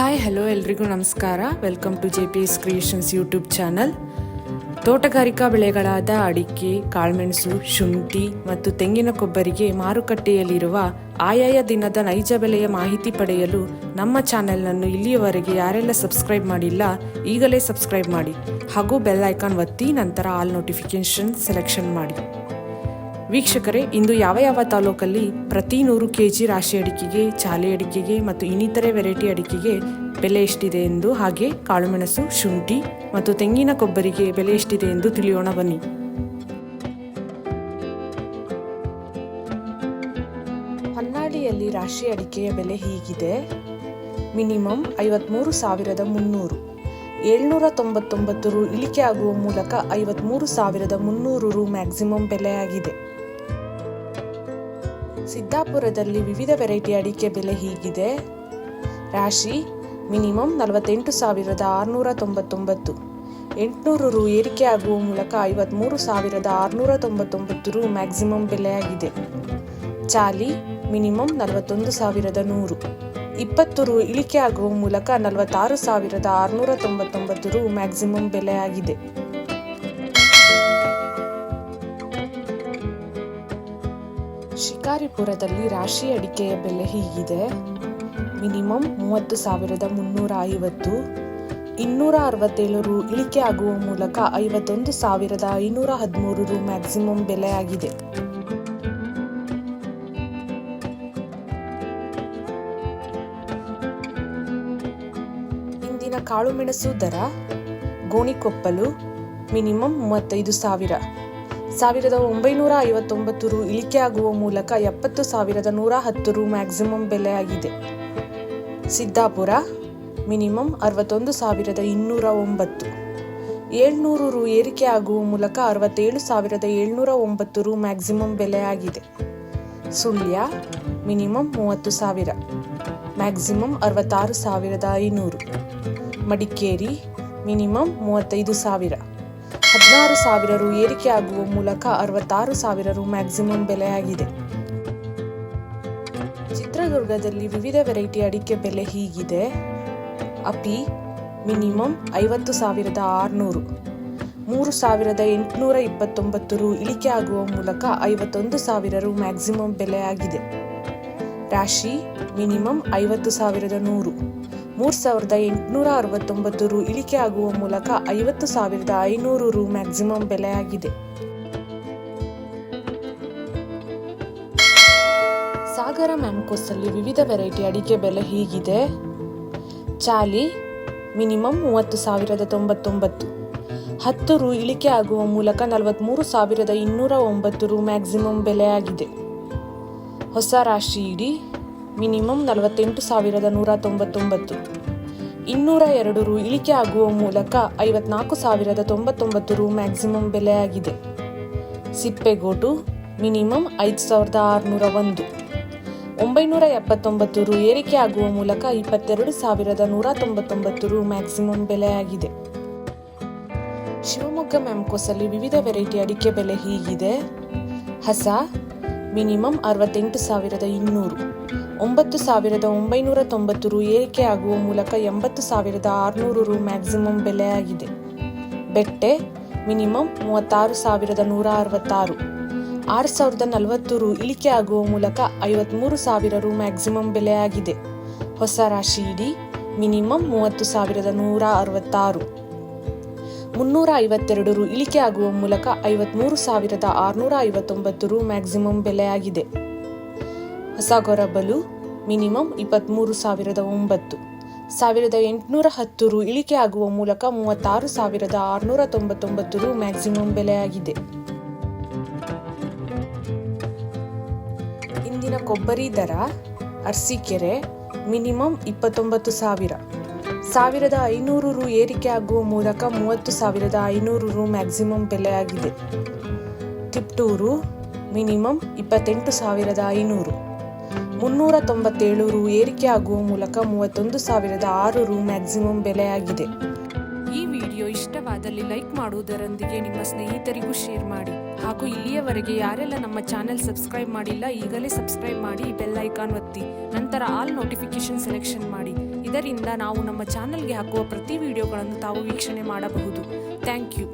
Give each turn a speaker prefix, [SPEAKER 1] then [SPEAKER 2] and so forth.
[SPEAKER 1] Hi hello ಎಲ್ರಿಗೂ ನಮಸ್ಕಾರ. Welcome to JPS creations YouTube channel. ತೋಟಗಾರಿಕಾ ಬೆಳೆಗಳಾದ ಅಡಿಕೆ, ಕಾಳುಮೆಣಸು, ಶುಂಠಿ ಮತ್ತು ತೆಂಗಿನ ಕೊಬ್ಬರಿಗೆ ಮಾರುಕಟ್ಟೆಯಲ್ಲಿರುವ ಆಯಾಯ ದಿನದ ನೈಜ ಬೆಲೆಯ ಮಾಹಿತಿ ಪಡೆಯಲು ನಮ್ಮ ಚಾನೆಲ್ನನ್ನು ಇಲ್ಲಿಯವರೆಗೆ ಯಾರೆಲ್ಲ ಸಬ್ಸ್ಕ್ರೈಬ್ ಮಾಡಿಲ್ಲ ಈಗಲೇ ಸಬ್ಸ್ಕ್ರೈಬ್ ಮಾಡಿ ಹಾಗೂ ಬೆಲ್ ಐಕಾನ್ ಒತ್ತಿ ನಂತರ ಆಲ್ ನೋಟಿಫಿಕೇಶನ್ ಸೆಲೆಕ್ಷನ್ ಮಾಡಿ. ವೀಕ್ಷಕರೇ, ಇಂದು ಯಾವ ತಾಲೂಕಲ್ಲಿ ಪ್ರತಿ 100 kg ರಾಶಿ ಅಡಿಕೆಗೆ, ಚಾಲಿ ಅಡಿಕೆಗೆ ಮತ್ತು ಇನ್ನಿತರೆ ವೆರೈಟಿ ಅಡಿಕೆಗೆ ಬೆಲೆ ಎಷ್ಟಿದೆ ಎಂದು, ಹಾಗೆ ಕಾಳುಮೆಣಸು, ಶುಂಠಿ ಮತ್ತು ತೆಂಗಿನ ಕೊಬ್ಬರಿಗೆ ಬೆಲೆ ಎಷ್ಟಿದೆ ಎಂದು ತಿಳಿಯೋಣ ಬನ್ನಿ. ಹೊನ್ನಾಳಿಯಲ್ಲಿ ರಾಶಿ ಅಡಿಕೆಯ ಬೆಲೆ ಹೀಗಿದೆ. ಮಿನಿಮಮ್ 53,300, 799 ರು ಇಳಿಕೆ ಆಗುವ ಮೂಲಕ 53,300 ರು ಮ್ಯಾಕ್ಸಿಮಮ್ ಬೆಲೆಯಾಗಿದೆ. ಸಿದ್ದಾಪುರದಲ್ಲಿ ವಿವಿಧ ವೆರೈಟಿ ಅಡಿಕೆ ಬೆಲೆ ಹೀಗಿದೆ. ರಾಶಿ ಮಿನಿಮಮ್ 48,699, 800 ರು ಏರಿಕೆ ಆಗುವ ಮೂಲಕ 53,699 ರು ಮ್ಯಾಕ್ಸಿಮಮ್ ಬೆಲೆಯಾಗಿದೆ. ಚಾಲಿ ಮಿನಿಮಮ್ 41,100, 20 ರು ಇಳಿಕೆ ಆಗುವ ಮೂಲಕ 46,699 ರು ಮ್ಯಾಕ್ಸಿಮಮ್ ಬೆಲೆಯಾಗಿದೆ. ಶಿಕಾರಿಪುರದಲ್ಲಿ ರಾಶಿ ಅಡಿಕೆಯ ಬೆಲೆ ಹೀಗಿದೆ. ಮಿನಿಮಮ್ 30,350, 267 ರು ಇಳಿಕೆ ಆಗುವ ಮೂಲಕ 51,513 ರು ಮ್ಯಾಕ್ಸಿಮಮ್ ಬೆಲೆಯಾಗಿದೆ. ಇಂದಿನ ಕಾಳುಮೆಣಸು ದರ: ಗೋಣಿಕೊಪ್ಪಲು ಮಿನಿಮಮ್ 35,000, 1,959 ರು ಇಳಿಕೆ ಆಗುವ ಮೂಲಕ 70,110 ರು ಮ್ಯಾಕ್ಸಿಮಮ್ ಬೆಲೆಯಾಗಿದೆ. ಸಿದ್ದಾಪುರ ಮಿನಿಮಮ್ 61,209, 700 ರು ಏರಿಕೆ ಆಗುವ ಮೂಲಕ 67,709 ರು ಮ್ಯಾಕ್ಸಿಮಮ್ ಬೆಲೆಯಾಗಿದೆ. Sullia minimum 30,000, maximum 66,500. Madikeri minimum 35,000, 16,000 ರು ಏರಿಕೆ ಆಗುವ ಮೂಲಕ 66,000 ರು ಮ್ಯಾಕ್ಸಿಮಮ್ ಬೆಲೆಯಾಗಿದೆ. ಚಿತ್ರದುರ್ಗದಲ್ಲಿ ವಿವಿಧ ವೆರೈಟಿ ಅಡಿಕೆ ಬೆಲೆ ಹೀಗಿದೆ. ಅಪಿ ಮಿನಿಮಮ್ 50,600, 3,829 ರು ಇಳಿಕೆ ಆಗುವ ಮೂಲಕ 51,000 ರು ಮ್ಯಾಕ್ಸಿಮಮ್ ಬೆಲೆಯಾಗಿದೆ. ರಾಶಿ ಮಿನಿಮಮ್ 50,100, 3,869 ರು ಇಳಿಕೆ ಆಗುವ ಮೂಲಕ 50,500 ರು ಮ್ಯಾಕ್ಸಿಮಮ್ ಬೆಲೆಯಾಗಿದೆ. ಸಾಗರ ಮ್ಯಾಂಕೋಸಲ್ಲಿ ವಿವಿಧ ವೆರೈಟಿ ಅಡಿಕೆ ಬೆಲೆ ಹೀಗಿದೆ. ಚಾಲಿ ಮಿನಿಮಮ್ 30,099, 10 ರು ಇಳಿಕೆ ಆಗುವ ಮೂಲಕ 43,209 ರು ಮ್ಯಾಕ್ಸಿಮಮ್ ಬೆಲೆಯಾಗಿದೆ. ಹೊಸ ರಾಶಿ ಇಡಿ ಮಿನಿಮಮ್ 48,199, 202 ರು ಇಳಿಕೆ ಆಗುವ ಮೂಲಕ 54,099 ರು ಮ್ಯಾಕ್ಸಿಮಮ್ ಬೆಲೆಯಾಗಿದೆ. ಸಿಪ್ಪೆಗೋಟು ಮಿನಿಮಮ್ 5,601, 979 ರು ಏರಿಕೆ ಆಗುವ ಮೂಲಕ 22,199 ರು ಮ್ಯಾಕ್ಸಿಮಮ್ ಬೆಲೆಯಾಗಿದೆ. ಶಿವಮೊಗ್ಗ ಮ್ಯಾಂಕೋಸಲ್ಲಿ ವಿವಿಧ ವೆರೈಟಿ ಅಡಿಕೆ ಬೆಲೆ ಹೀಗಿದೆ. ಹಸ ಮಿನಿಮಮ್ 68,200, 9,990 ರು ಏರಿಕೆ ಆಗುವ ಮೂಲಕ 80,600 ರು ಮ್ಯಾಕ್ಸಿಮಮ್ ಬೆಲೆಯಾಗಿದೆ. ಬೆಟ್ಟೆ ಮಿನಿಮಮ್ 36,166, 6,040 ರು ಇಳಿಕೆ ಆಗುವ ಮೂಲಕ 53,000 ರು ಮ್ಯಾಕ್ಸಿಮಮ್ ಬೆಲೆಯಾಗಿದೆ. ಹೊಸ ರಾಶಿ ಇಡಿ ಮಿನಿಮಮ್ 30,166, 352 ರು ಇಳಿಕೆ ಆಗುವ ಮೂಲಕ 53,659 ರು ಮ್ಯಾಕ್ಸಿಮಮ್ ಬೆಲೆಯಾಗಿದೆ. ಹೊಸ ಗೊರಬಲು ಮಿನಿಮಮ್ 23,009, 1,810 ರು ಇಳಿಕೆ ಆಗುವ ಮೂಲಕ 36,699 ರು ಮ್ಯಾಕ್ಸಿಮಮ್ ಬೆಲೆಯಾಗಿದೆ. ಇಂದಿನ ಕೊಬ್ಬರಿ ದರ: ಅರಸೀಕೆರೆ ಮಿನಿಮಮ್ 29,000, 1,500 ರು ಏರಿಕೆ ಆಗುವ ಮೂಲಕ 30,500 ರು ಮ್ಯಾಕ್ಸಿಮಮ್ ಬೆಲೆಯಾಗಿದೆ. ತಿಪ್ಟೂರು ಮಿನಿಮಮ್ 28,500, 397 ರು ಏರಿಕೆ ಆಗುವ ಮೂಲಕ 31,006 ರು ಮ್ಯಾಕ್ಸಿಮಮ್ ಬೆಲೆಯಾಗಿದೆ. ಈ ವಿಡಿಯೋ ಇಷ್ಟವಾದಲ್ಲಿ ಲೈಕ್ ಮಾಡುವುದರೊಂದಿಗೆ ನಿಮ್ಮ ಸ್ನೇಹಿತರಿಗೂ ಶೇರ್ ಮಾಡಿ ಹಾಗೂ ಇಲ್ಲಿಯವರೆಗೆ ಯಾರೆಲ್ಲ ನಮ್ಮ ಚಾನೆಲ್ ಸಬ್ಸ್ಕ್ರೈಬ್ ಮಾಡಿಲ್ಲ ಈಗಲೇ ಸಬ್ಸ್ಕ್ರೈಬ್ ಮಾಡಿ, ಬೆಲ್ ಐಕಾನ್ ಒತ್ತಿ ನಂತರ ಆಲ್ ನೋಟಿಫಿಕೇಶನ್ ಸೆಲೆಕ್ಷನ್ ಮಾಡಿ. ಇದರಿಂದ ನಾವು ನಮ್ಮ ಚಾನಲ್ಗೆ ಹಾಕುವ ಪ್ರತಿ ವಿಡಿಯೋಗಳನ್ನು ತಾವು ವೀಕ್ಷಣೆ ಮಾಡಬಹುದು. Thank you.